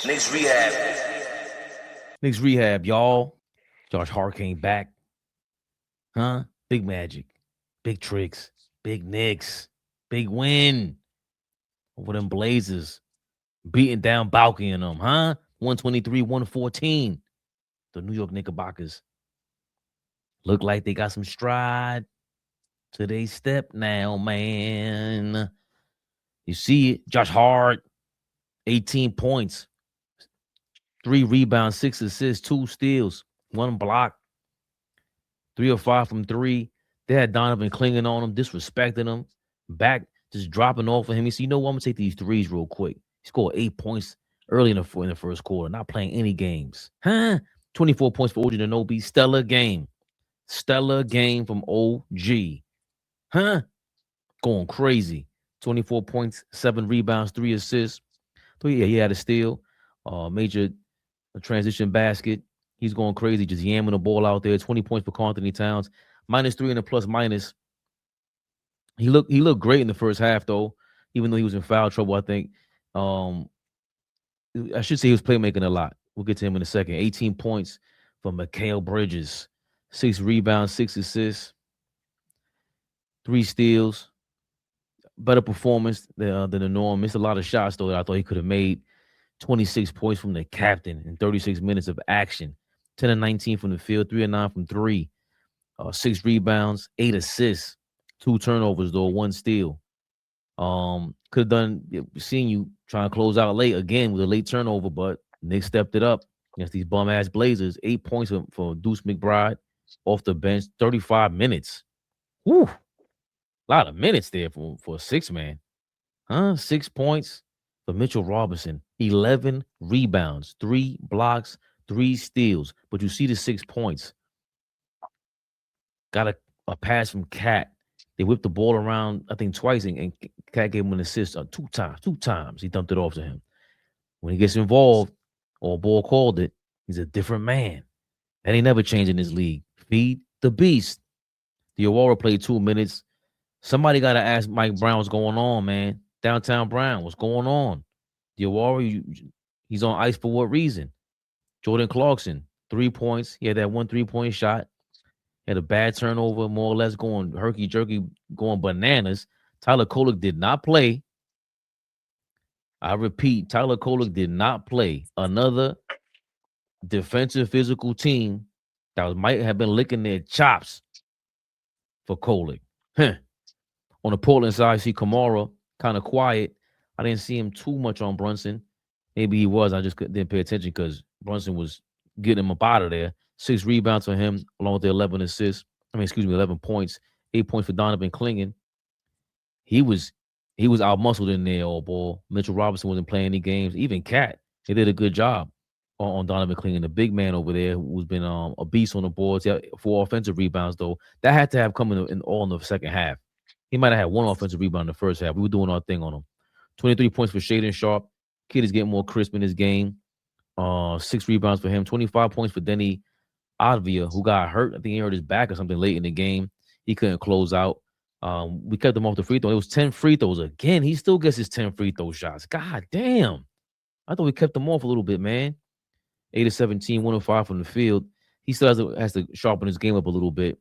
Knicks Rehab. Knicks Rehab, y'all. Josh Hart came back. Huh? Big magic. Big tricks. Big Knicks. Big win over them Blazers. Beating down Balky and them, huh? 123, 114. The New York Knickerbockers look like they got some stride to they step now, man. You see it. Josh Hart, 18 points, 3 rebounds, 6 assists, 2 steals, 1 block, 3 or 5 from 3. They had Donovan clinging on him, disrespecting him, back just dropping off of him. He said, you know what? I'm going to take these threes real quick. He scored 8 points early in the first quarter, not playing any games. Huh? 24 points for OG Anunoby. Stellar game. Stellar game from OG. Huh? Going crazy. 24 points, 7 rebounds, 3 assists. So, yeah, he had a steal. Major transition basket. He's going crazy, just yamming the ball out there. 20 points for Karl-Anthony Towns. -3 in the plus minus. He looked great in the first half, though, even though he was in foul trouble, I think. I should say he was playmaking a lot. We'll get to him in a second. 18 points for Mikal Bridges. 6 rebounds, 6 assists, 3 steals. Better performance than the norm. Missed a lot of shots, though, that I thought he could have made. 26 points from the captain in 36 minutes of action. 10 and 19 from the field, 3 and 9 from 3. 6 rebounds, 8 assists, 2 turnovers, though, 1 steal. Could have done, seeing you trying to close out late again with a late turnover, but Nick stepped it up against these bum ass Blazers. 8 points for Deuce McBride off the bench, 35 minutes. Whew. A lot of minutes there for a 6-man. 6 points for Mitchell Robinson, 11 rebounds, 3 blocks, 3 steals. But you see the 6 points. Got a pass from KAT. They whipped the ball around, I think, twice, and KAT gave him an assist 2 times. 2 times he dumped it off to him. When he gets involved, AllBall called it, he's a different man. That ain't never changed in this league. Feed the beast. The Aurora played 2 minutes. Somebody got to ask Mike Brown what's going on, man. Downtown Brown, what's going on? The Aurora, he's on ice for what reason? Jordan Clarkson, 3 points. He had that 1 3-point shot. Had a bad turnover, more or less going herky-jerky, going bananas. Tyler Kolek did not play. I repeat, Tyler Kolek did not play. Another defensive physical team that might have been licking their chops for Kolek. On the Portland side, I see Kamara kind of quiet. I didn't see him too much on Brunson. Maybe he was. I just didn't pay attention because Brunson was getting him up out of there. 6 rebounds for him, along with the 11 assists. 11 points. 8 points for Donovan Clingan. He was out-muscled in there, AllBall. Mitchell Robinson wasn't playing any games. Even KAT, they did a good job on Donovan Clingan, the big man over there who's been a beast on the boards. Yeah, 4 offensive rebounds, though. That had to have come in the second half. He might have had 1 offensive rebound in the first half. We were doing our thing on him. 23 points for Shaden Sharp. Kid is getting more crisp in his game. 6 rebounds for him. 25 points for Denny Advia, who got hurt. I think he hurt his back or something late in the game. He couldn't close out. We kept him off the free throw. It was 10 free throws again. He still gets his 10 free throw shots. God damn. I thought we kept him off a little bit, man. 8 of 17, 1 of 5 from the field. He still has to sharpen his game up a little bit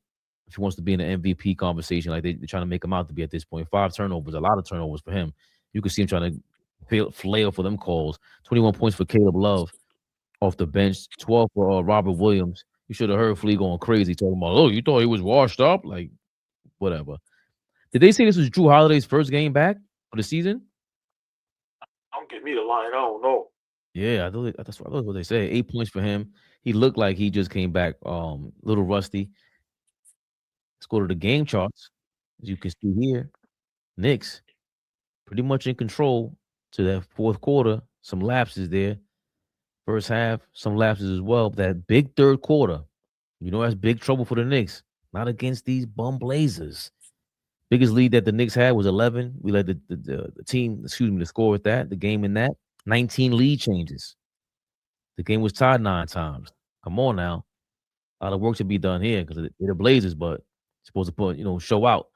if he wants to be in the MVP conversation like they're trying to make him out to be at this point. 5 turnovers, a lot of turnovers for him. You can see him trying to flail for them calls. 21 points for Caleb Love off the bench. 12 for Robert Williams. You should have heard Flea going crazy talking about, oh, you thought he was washed up? Like, whatever. Did they say this was Drew Holiday's first game back for the season? Don't give me the line. I don't know. Yeah, that's what they say. 8 points for him. He looked like he just came back a little rusty. Let's go to the game charts. As you can see here, Knicks pretty much in control to that fourth quarter. Some lapses there. First half, some lapses as well. But that big third quarter, that's big trouble for the Knicks. Not against these bum Blazers. Biggest lead that the Knicks had was 11. We led the team, the score with that, the game in that. 19 lead changes. The game was tied 9 times. Come on now. A lot of work to be done here because they're the Blazers, but supposed to show out.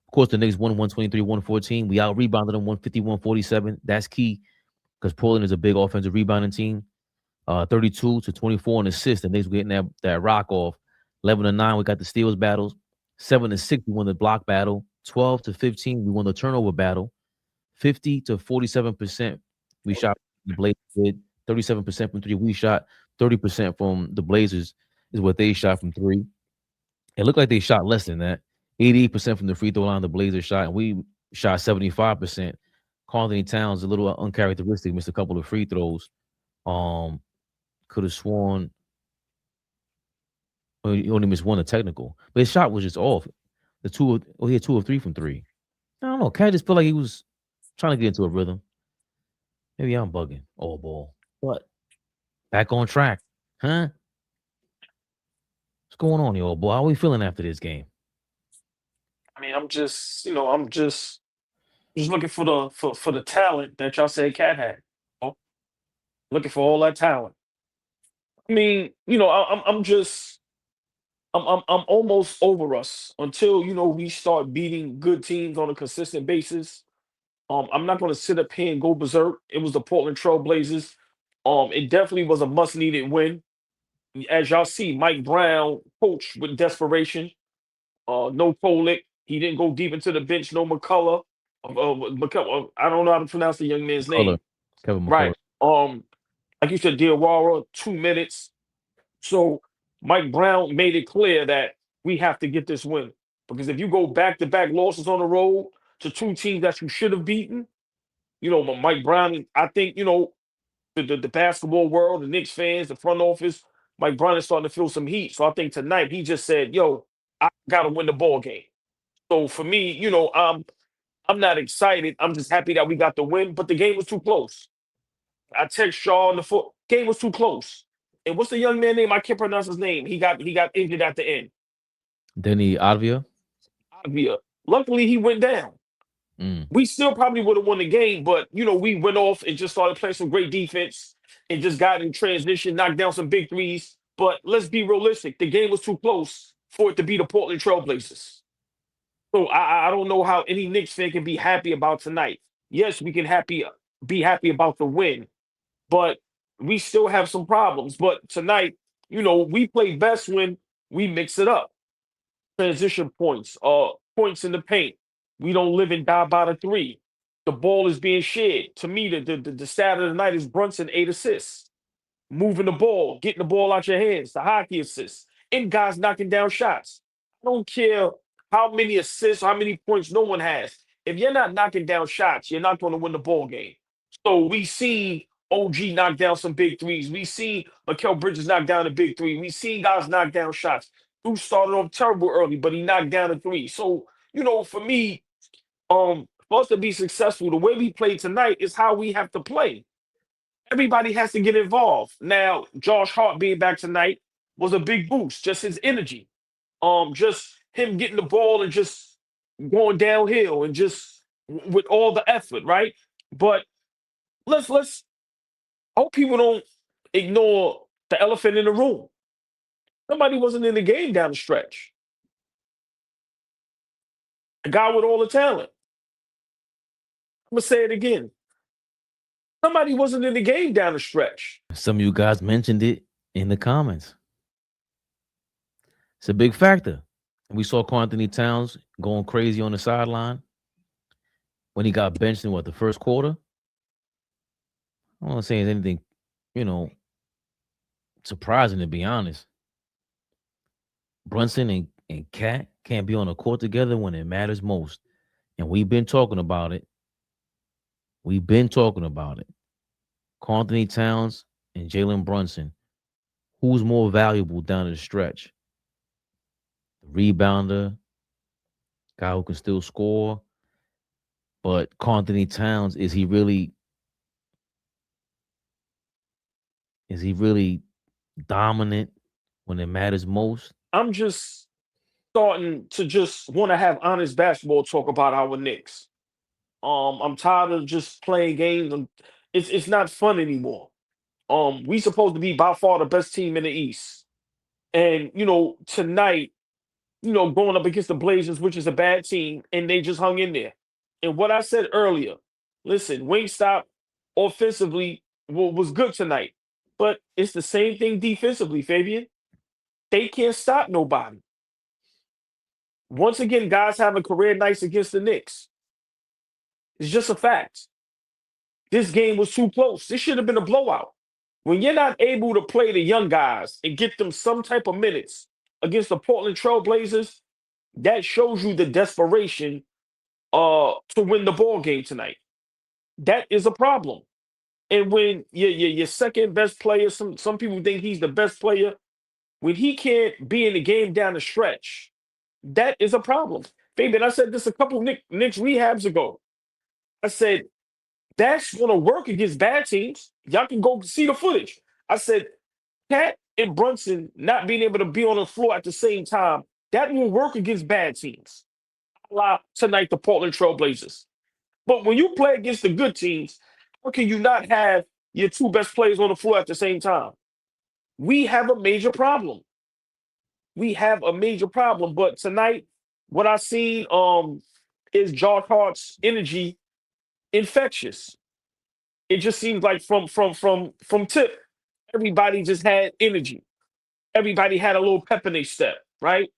Of course, the Knicks won 123-114. We out-rebounded them 150-147. That's key. because Portland is a big offensive rebounding team. 32 to 24 in assists, and they was getting that rock off. 11 to 9, we got the steals battles. 7 to 6, we won the block battle. 12 to 15, we won the turnover battle. 50 to 47%, we shot. The Blazers did 37% from three. We shot 30% from the Blazers is what they shot from three. It looked like they shot less than that. 88% from the free throw line, the Blazers shot, and we shot 75%. Karl-Anthony Towns, a little uncharacteristic, missed a couple of free throws. Could have sworn he only missed one, a technical, but his shot was just off. He had 2 of 3 from three. I don't know. Cat just felt like he was trying to get into a rhythm. Maybe I'm bugging. AllBall, but back on track, huh? What's going on, you boy? How are we feeling after this game? I mean, I'm just looking for the talent that y'all said KAT had. Oh, looking for all that talent. I mean, I'm almost over us until we start beating good teams on a consistent basis. I'm not going to sit up here and go berserk. It was the Portland Trail Blazers. It definitely was a must needed win. As y'all see, Mike Brown coached with desperation. No Kolek. He didn't go deep into the bench. No McCullough. I don't know how to pronounce the young man's McCullough, name. Kevin McCullough. Right. Like you said, Diawara, 2 minutes. So Mike Brown made it clear that we have to get this win. Because if you go back-to-back losses on the road to two teams that you should have beaten, Mike Brown, I think, the basketball world, the Knicks fans, the front office, Mike Brown is starting to feel some heat. So I think tonight he just said, yo, I gotta win the ball game. So for me, I'm not excited. I'm just happy that we got the win, but the game was too close. I text Shaw on the foot. Game was too close. And what's the young man name? I can't pronounce his name. He got injured at the end. Denny Advia. Avia. Luckily, he went down. We still probably would have won the game, but we went off and just started playing some great defense and just got in transition, knocked down some big threes. But let's be realistic. The game was too close for it to be the Portland Trailblazers. So I don't know how any Knicks fan can be happy about tonight. Yes, we can be happy about the win, but we still have some problems. But tonight, we play best when we mix it up. Transition points, points in the paint. We don't live and die by the three. The ball is being shared. To me, the stat of the night is Brunson, 8 assists. Moving the ball, getting the ball out your hands, the hockey assists, and guys knocking down shots. I don't care how many assists, how many points no one has. If you're not knocking down shots, you're not going to win the ball game. So we see OG knock down some big threes. We see Mikal Bridges knock down a big three. We see guys knock down shots. Who started off terrible early, but he knocked down a three. So, for me, for us to be successful, the way we play tonight is how we have to play. Everybody has to get involved. Now, Josh Hart being back tonight was a big boost, just his energy. Just him getting the ball and just going downhill and just with all the effort, right? But let's hope people don't ignore the elephant in the room. Somebody wasn't in the game down the stretch. A guy with all the talent. I'm gonna say it again. Somebody wasn't in the game down the stretch. Some of you guys mentioned it in the comments. It's a big factor. We saw Karl-Anthony Towns going crazy on the sideline when he got benched in the first quarter. I don't want to say anything, surprising, to be honest. Brunson and KAT can't be on the court together when it matters most. And we've been talking about it. Karl-Anthony Towns and Jalen Brunson. Who's more valuable down the stretch? The rebounder, guy who can still score. But Karl-Anthony Towns, is he really dominant when it matters most? I'm just starting to just want to have honest basketball talk about our Knicks. I'm tired of just playing games. And it's not fun anymore. We supposed to be by far the best team in the East. And tonight, going up against the Blazers, which is a bad team, and they just hung in there. And what I said earlier, listen, Wingstop, offensively was good tonight. But it's the same thing defensively, Fabian. They can't stop nobody. Once again, guys having career nights against the Knicks. It's just a fact. This game was too close. This should have been a blowout. When you're not able to play the young guys and get them some type of minutes against the Portland Trail Blazers, that shows you the desperation to win the ball game tonight. That is a problem. And when your second best player, some people think he's the best player, when he can't be in the game down the stretch, that is a problem. Fabian, I said this a couple Knicks rehabs ago. I said, that's going to work against bad teams. Y'all can go see the footage. I said, KAT and Brunson not being able to be on the floor at the same time, that will work against bad teams. Tonight, the Portland Trail Blazers. But when you play against the good teams, how can you not have your two best players on the floor at the same time? We have a major problem. We have a major problem. But tonight, what I seen is Josh Hart's energy infectious. It just seems like from tip, everybody just had energy. Everybody had a little pep in their step, right?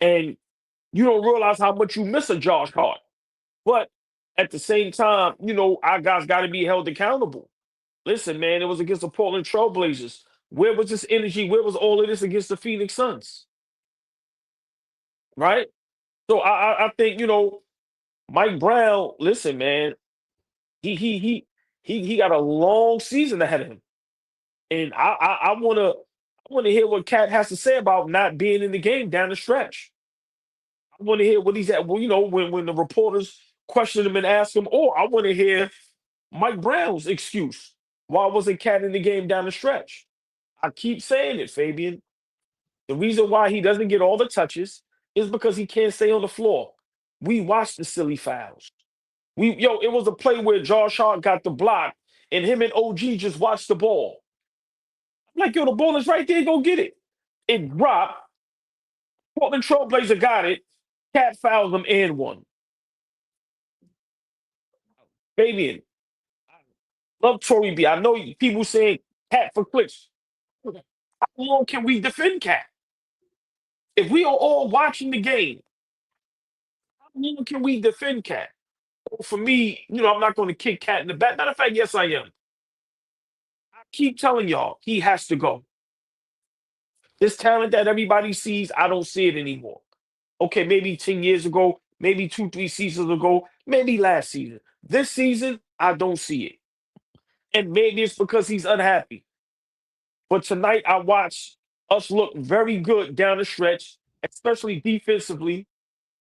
And you don't realize how much you miss a Josh Hart. But at the same time, our guys got to be held accountable. Listen, man, it was against the Portland Trail Blazers. Where was this energy? Where was all of this against the Phoenix Suns? Right? So I think, Mike Brown, listen, man, he got a long season ahead of him. And I wanna hear what KAT has to say about not being in the game down the stretch. I want to hear what he's at. Well, when the reporters question him and ask him, or I want to hear Mike Brown's excuse. Why wasn't KAT in the game down the stretch? I keep saying it, Fabian. The reason why he doesn't get all the touches is because he can't stay on the floor. We watched the silly fouls. It was a play where Josh Hart got the block and him and OG just watched the ball. I'm like, the ball is right there, go get it. It dropped. Portland Trailblazer got it. KAT fouls him and one. Fabian, love Tory B. I know people saying KAT for clicks. How long can we defend KAT? If we are all watching the game, how long can we defend KAT? For me, I'm not going to kick KAT in the back. Matter of fact, yes, I am. I keep telling y'all, he has to go. This talent that everybody sees, I don't see it anymore. Okay, maybe 10 years ago, maybe 2-3 seasons ago, maybe last season. This season, I don't see it. And maybe it's because he's unhappy. But tonight, I watched us look very good down the stretch, especially defensively.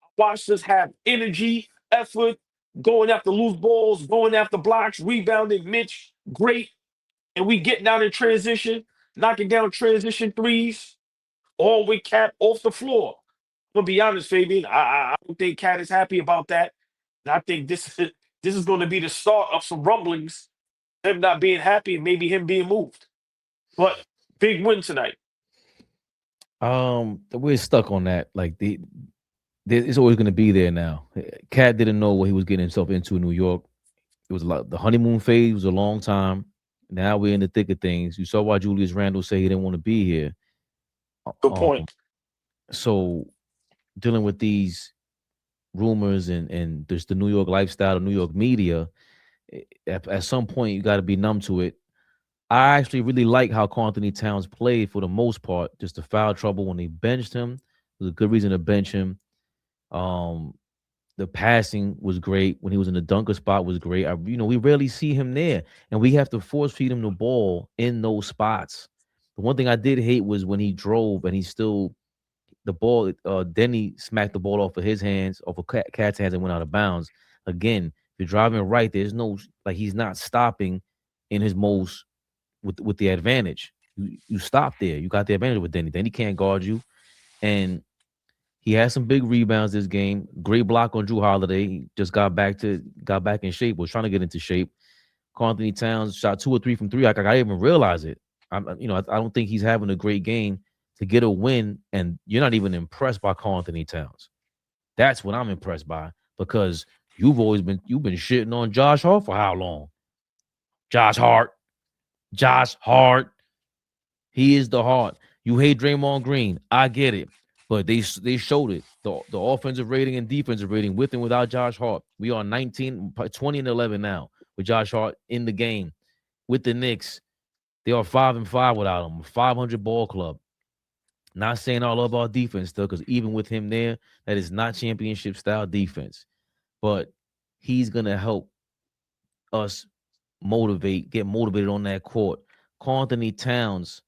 I watched us have energy, effort, going after loose balls, going after blocks, rebounding. Mitch, great. And we getting out in transition, knocking down transition threes, all with KAT off the floor. I'm gonna be honest, Fabian. I don't think KAT is happy about that. And I think this is going to be the start of some rumblings, him not being happy and maybe him being moved. But big win tonight. We're stuck on that. Like it's always going to be there now. KAT didn't know what he was getting himself into in New York. It was the honeymoon phase was a long time. Now we're in the thick of things. You saw why Julius Randle say he didn't want to be here. Good point. So dealing with these rumors and there's the New York lifestyle, the New York media, at some point you got to be numb to it. I actually really like how Karl-Anthony Towns played for the most part. Just the foul trouble when they benched him. It was a good reason to bench him. The passing was great when he was in the dunker spot was great. We rarely see him there, and we have to force feed him the ball in those spots. The one thing I did hate was when he drove and he still the ball. Then he smacked the ball off of his hands, off of KAT's hands, and went out of bounds. Again, if you're driving right, there's no he's not stopping in his most with the advantage. You stop there. You got the advantage with Denny. Then he can't guard you, and he had some big rebounds this game. Great block on Drew Holiday. He just got back in shape. Was trying to get into shape. Karl-Anthony Towns shot 2 or 3 from 3. I didn't even realize it. I don't think he's having a great game to get a win, and you're not even impressed by Karl-Anthony Towns. That's what I'm impressed by, because you've been shitting on Josh Hart for how long? Josh Hart. Josh Hart. He is the heart. You hate Draymond Green. I get it. But they showed it. The offensive rating and defensive rating with and without Josh Hart. We are 19, 20 and 11 now with Josh Hart in the game. With the Knicks, they are 5-5 without him. 500 ball club. Not saying all of our defense still, because even with him there, that is not championship style defense. But he's gonna help us get motivated on that court. Karl-Anthony Towns,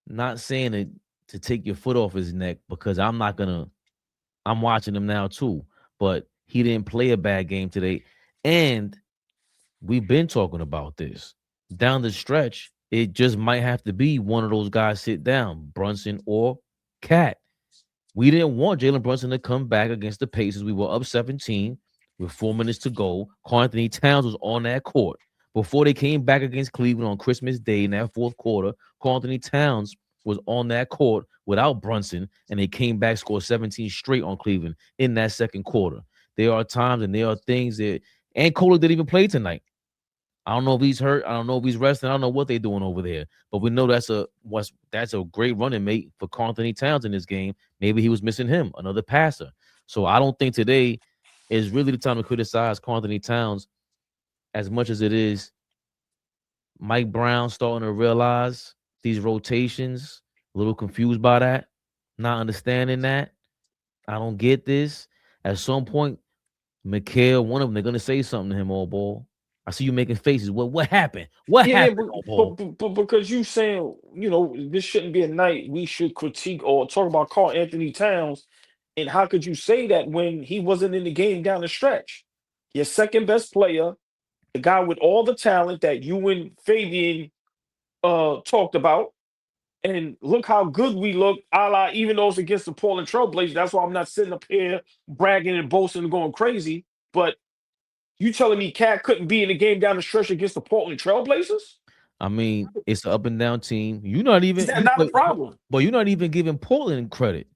not saying it to take your foot off his neck, because I'm watching him now too. But he didn't play a bad game today. And we've been talking about this. Down the stretch, it just might have to be one of those guys sit down, Brunson or KAT. We didn't want Jalen Brunson to come back against the Pacers. We were up 17 with 4 minutes to go. Karl-Anthony Towns was on that court. Before they came back against Cleveland on Christmas Day in that fourth quarter, Karl-Anthony Towns was on that court without Brunson, and they came back, scored 17 straight on Cleveland in that second quarter. There are times and there are things that, and Kolek didn't even play tonight. I don't know if he's hurt. I don't know if he's resting. I don't know what they're doing over there. But we know that's a great running mate for Karl-Anthony Towns in this game. Maybe he was missing him, another passer. So I don't think today is really the time to criticize Karl-Anthony Towns as much as it is Mike Brown starting to realize these rotations, a little confused by that, not understanding that. I don't get this. At some point, Mikhail, one of them, they're going to say something to him, AllBall. I see you making faces. What happened? What happened? But because you saying, this shouldn't be a night we should critique or talk about Karl-Anthony Towns, and how could you say that when he wasn't in the game down the stretch? Your second best player, the guy with all the talent that you and Fabian talked about, and look how good we look, a la, even though it's against the Portland Trailblazers. That's why I'm not sitting up here bragging and boasting and going crazy. But you telling me KAT couldn't be in the game down the stretch against the Portland Trailblazers? I mean, it's an up and down team. You're not even. Is that not a problem? But you're not even giving Portland credit.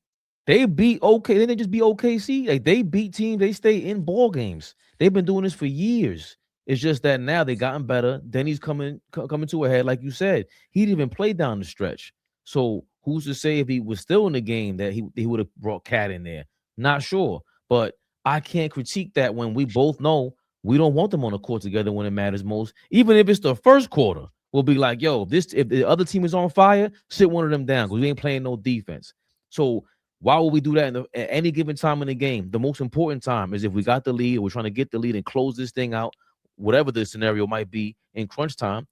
They beat OK. They didn't just beat OKC. Like, they beat teams. They stay in ball games. They've been doing this for years. It's just that now they gotten better. Then he's coming to a head, like you said. He didn't even play down the stretch. So who's to say if he was still in the game that he would have brought KAT in there? Not sure. But I can't critique that when we both know we don't want them on the court together when it matters most. Even if it's the first quarter, we'll be like, yo, if the other team is on fire, sit one of them down because we ain't playing no defense. So why would we do that at any given time in the game? The most important time is if we got the lead, we're trying to get the lead and close this thing out, whatever the scenario might be in crunch time.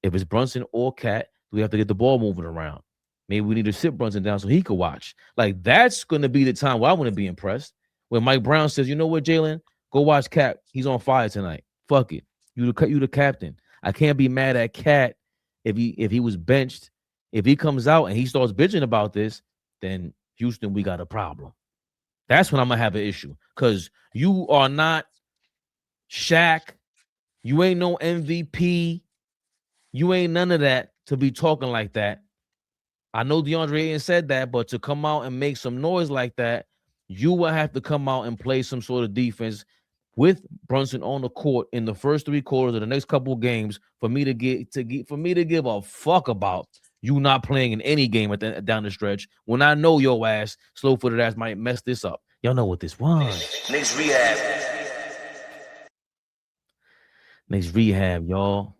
If it's Brunson or KAT, we have to get the ball moving around. Maybe we need to sit Brunson down so he could watch. Like, that's going to be the time where I want to be impressed. When Mike Brown says, you know what, Jalen, go watch KAT. He's on fire tonight. Fuck it. You the captain. I can't be mad at KAT if he was benched. If he comes out and he starts bitching about this, then Houston, we got a problem. That's when I'm going to have an issue. Because you are not Shaq. You ain't no MVP. You ain't none of that to be talking like that. I know DeAndre Ayton said that, but to come out and make some noise like that, you will have to come out and play some sort of defense with Brunson on the court in the first 3 quarters of the next couple of games for me to give a fuck about you not playing in any game down the stretch when I know your ass, slow-footed ass, might mess this up. Y'all know what this was. Knicks Rehab. Knicks Rehab, y'all.